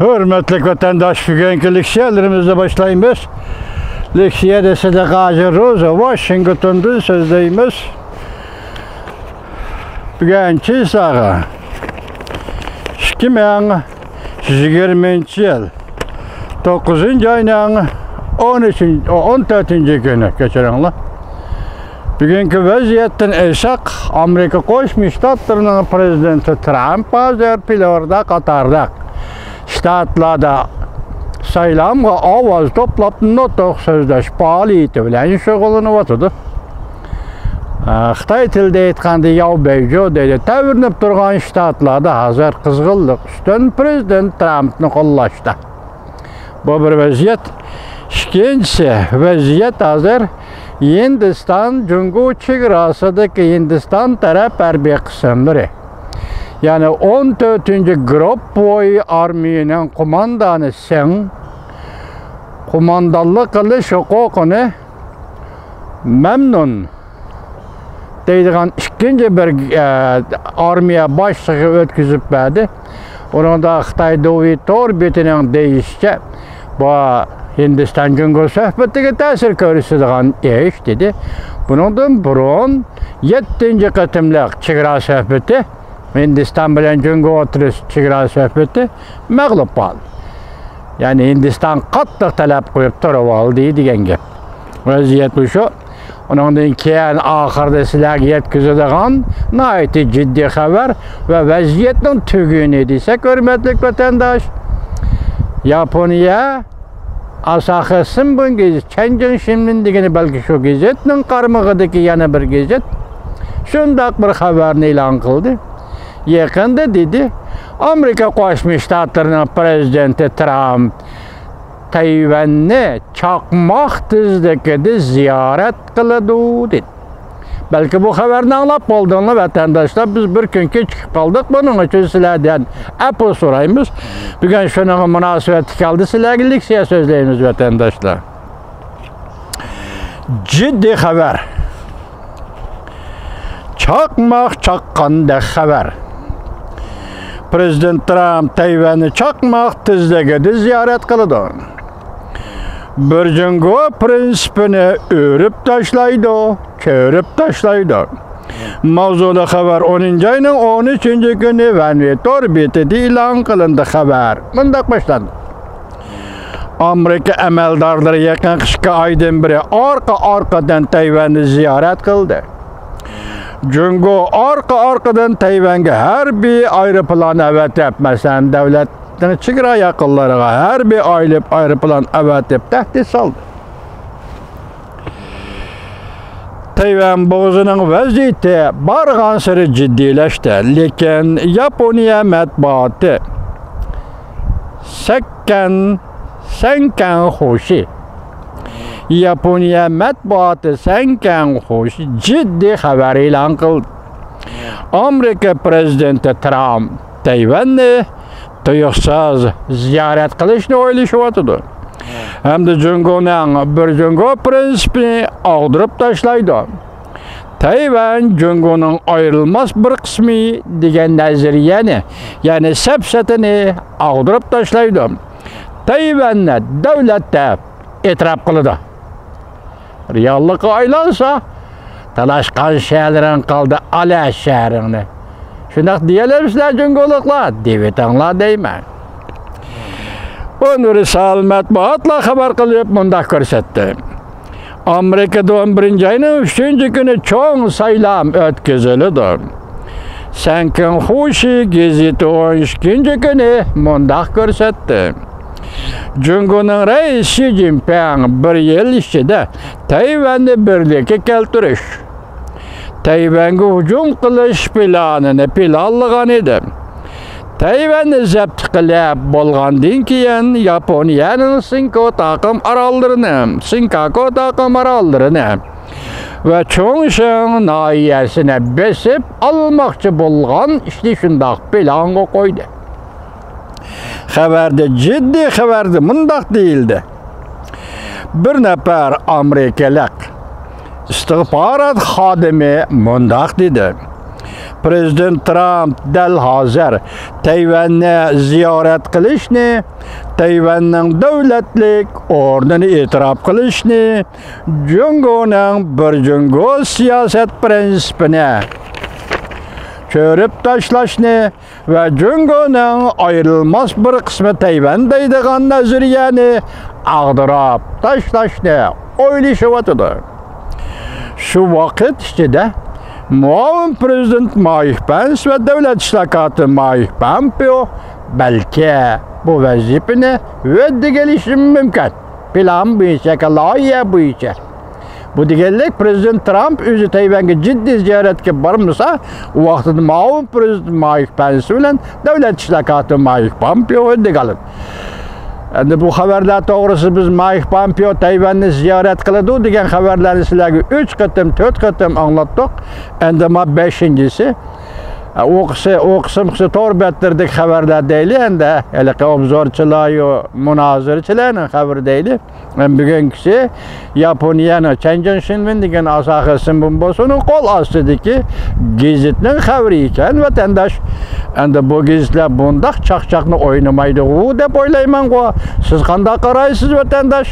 Hürmetli vatandaş, bugünkü leksiyelerimizle başlayımız. Leksiye de Sadaka Rosa, Washington'dan sözdeyimiz. Bugünkü sağa 2020 yıl 9. ayının 14. günü geçirenler. Bugünkü vaziyetten eşak Amerika Koşmuş Ştatlarının prezidenti Trump hazır pilorda Katar'da Ştatlarda saylamga avaz toplap notok sözleş faaliyeti bilen şoğullanıp Xitay tilde aytganda yav beyjo deydi. Təvirnib turgan ştatlarda hazır kızgınlık üstün prezident Trump'ni kollaştı. Bu bir vaziyet. İkincisi vaziyet hazır Hindistan Cungu çevrasındaki Hindistan taraf harbiy kısımları. Yani 14. Grup boyu armiyanın kumandanı sen kumandanlık kılış hukukunu memnun deydiğin ikinci bir armiya başlığı ötküzüp verdi. Onun da Xitay Duvit orbitinin değişçe bu Hindistan Cungu söhbetine tesir körüsüdüğün iş dedi. Bunun burun 7. kıtımlık çigra söhbeti Hindistan bilen Cungu oturuş çigra söhbeti mağlup oldu. Yani Hindistan qattiq talep koyup turup aldı degan gap. Vaziyet bu şu. Ondan keyin ahirda sizlarga yetkazadigan nihoyatda jiddiy xabar va vaziyatning tuguni desek, hurmatli vatandosh, Yaponiya Asahi Shimbun gazeti, Changjin Shimbun degani balki shu gazetning qarmog'idagi yana bir gazet shundoq bir xabarni e'lon qildi. Yaqinda dedi, Amerika Qo'shma Shtatlarining prezidenti Trump Tayvanni chaqmoq tezligida ziyorat qiladi dedi. Belki bu xabarni anglab qoldinglar vatandoshlar, biz bir kun kechikib qoldik. Buning uchun sizlardan afv so'raymiz. Bugun shuning munosabati keldi, sizlarga leksiya so'zlaymiz vatandoshlar. Jiddiy xabar. Chaqmoq chaqqanda xabar. Prezident Trump Tayvanni chaqmoq tezligida ziyorat qiladi. Bir Cungu prinsipini örüp taşlaydı, çörüp taşlaydı. Mavzulu xabar 10. ayının 13. günü Vanvet orbitida e'lon qilindi xabar. Mundaq başlandı. Amerika amaldorlari yaqin qishki oydan beri orqa-orqadan Tayvanni ziyorat qildi. Cungu orqa-orqadan Tayvanga harbiy aeroplan avatib, masalan davlat chegara yaqinlariga harbiy aeroplan avatib tahdid soldi. Tayvan bo'g'zining vaziyati bargan sari jiddiylashdi, lekin Yaponiya matbuoti Sankan Hoshi Yaponiya matbuoti Sankan Hoshi jiddiy xabar e'lon qildi. Amerika prezidenti Trump Tayvanni tuyuqsiz ziyorat qilishni o'ylashyapti. Hamda Junguning bir Jungu prinsipini og'dirib tashlaydi. Tayvan Junguning ayrilmas bir qismi degan nazariyani, ya'ni sapsatini og'dirib tashlaydi. Tayvanni davlatda e'tirof qiladi. Reallikqa aylansa, talashqan shaharlaring qoldi, ala shaharingni. Shunaq deyalamizlar Junguliklar, devetinglar deyman. Bunu Risal matbuotlar xabar qilib mundaq ko'rsatdi. Amerikada 11. ayning 3. kuni cho'ng saylam o'tkaziladi. Sankan Hoshi gazeti 12. kuni mundaq ko'rsatdi. Junguning raisi Xi Jinping bir yil ichida Tayvanni birlikka keltirish, Tayvanga hujum qilish planini planlagan edi. Tayvanni zabt qilib bo'lgandan keyin Yaponiyaning Senkaku taqim orollarini va Chongshan noyasini besib olmoqchi bo'lgan ishni shundoq planga qo'ydi. Xabarda jiddiy xabarda mundaq deyildi. Bir nafar amerikalik istihbarat xodimi mundaq dedi. Prezident Trump dal hozir Tayvanni ziyorat qilishni, Tayvanning davlatlik o'rnini e'tirof qilishni, Jungoning bir Jungo siyosat prinsipini ko'rib tashlashni va Jungoning ayrilmas bir qismi Tayvan deydigan nazariyani ag'dirab tashlashni o'ylashyapti. Shu vaqt ichida muavin prezident Mike Pence ve devlet işlakatı Mike Pompeo belki bu vazifeni ödü gelişim mümkün. Plan bo'yicha, loyiha bo'yicha. Bu deganlik prezident Trump o'zi Tayvanga ciddi ziyoratga bormasa, u vaqtda muavin prezident Mike Pence bilan devlet işlakatı Mike Pompeo ödü qaladi. Endi bu xabarlar to'g'risi biz Mike Pompeo Tayvanni ziyorat qiladi degan xabarlarni sizlarga 3 qatim, 4 qatim anglatdik. Endi ma 5-inchisi o qism to'g'ri xabarlar deyli, endi hali obzorchilar yo munozirchilarning xabari deyli. Bugünkisi Yaponiyaning Shenzhen Shinbin degan asosi sinbin bo'lsin, qo'l ostidagi gazetning xabari ekan vatandosh. Endi bu gazetlar bundaq chaqchaqni o'ynamaydi deb o'ylayman. Siz qanday qaraysiz vatandosh?